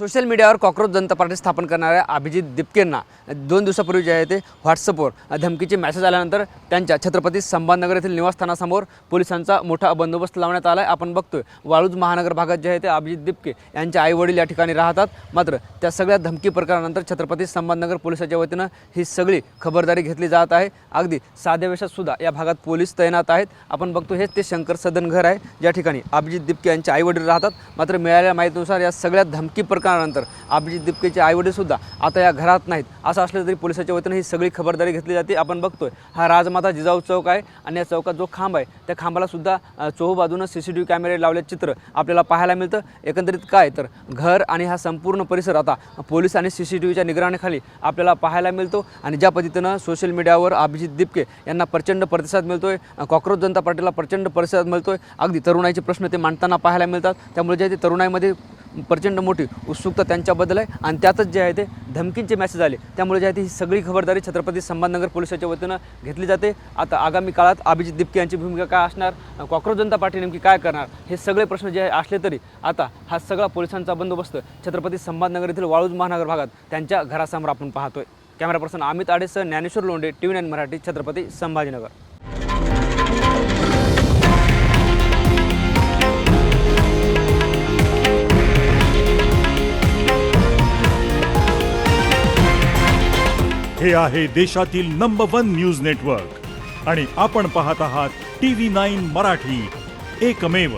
Social मीडियावर cockroach जनता party स्थापन करणाऱ्या अभिजित दिपकेंना 2 दिवसापूर्वी जे आहे ते व्हॉट्सअपवर धमकीचे मेसेज आल्यानंतर त्यांच्या छत्रपती संभाजीनगर येथील निवासस्थानासमोर पोलिसांचा मोठा बंदोबस्त लावण्यात आला आहे। आपण बघतोय वाळूज महानगर भागात जे आहे ते अभिजित दिपके यांचे आई-वडील या ठिकाणी राहतात। मात्र त्या सगळ्या धमकी प्रकारानंतर छत्रपती संभाजीनगर पोलिसांच्या वतीनं ही सगळी खबरदारी घेतली जात आहे। अगदी साध्या वेशात सुद्धा या भागात पोलीस तैनात आहेत। आपण बघतो हेच ते शंकर सदन घर आहे ज्या ठिकाणी अभिजित दिपके यांचे आई-वडील राहतात। मात्र मिळालेल्या माहितीनुसार या सगळ्या धमकी प्रकारानंतर अभिजित दिपकेचे आई-वडील सुद्धा आता या घरात नाहीत। असं असलं तरी पोलिसांच्या वतीनं ही सगळी खबरदारी घेतली जाते। आपण बघतोय हा राजमाता जिजाऊ चौक आहे आणि या चौकात जो खांब आहे त्या खांबाला सुद्धा चोहोबाजूनं CCTV कॅमेरे लावले चित्र आपल्याला पाहायला मिळतं। एकंदरीत काय तर घर आणि हा संपूर्ण परिसर आता पोलीस आणि CCTVच्या निगराणीखाली आपल्याला पाहायला मिळतो। आणि ज्या पद्धतीनं सोशल मीडियावर अभिजित दिपके यांना प्रचंड प्रतिसाद मिळतोय, कॉक्रोच जनता पार्टीला प्रचंड प्रतिसाद मिळतोय। अगदी तरुणाईचे प्रश्न ते मांडताना पाहायला मिळतात। त्यामुळे जे ते तरुणाईमध्ये प्रचंड मोठी उत्सुकता त्यांच्याबद्दल आहे आणि त्यातच जे आहे ते धमकींचे मेसेज आले। त्यामुळे जे आहे ते ही सगळी खबरदारी छत्रपती संभाजीनगर पोलिसांच्या वतीनं घेतली जाते। आता आगामी काळात अभिजित दिपके यांची भूमिका काय असणार, कॉक्रोच जनता पार्टी नेमकी काय करणार, हे सगळे प्रश्न जे असले तरी आता हा सगळा पोलिसांचा बंदोबस्त छत्रपती संभाजीनगर येथील वाळूज महानगर भागात त्यांच्या घरासमोर आपण पाहतोय। कॅमेरा पर्सन अमित आडेसह ज्ञानेश्वर लोंढे, TV9 मराठी, छत्रपती संभाजीनगर। हे आहे देशातील नंबर 1 न्यूज नेटवर्क आणि आपण पाहत आहात TV9 मराठी, एकमेव।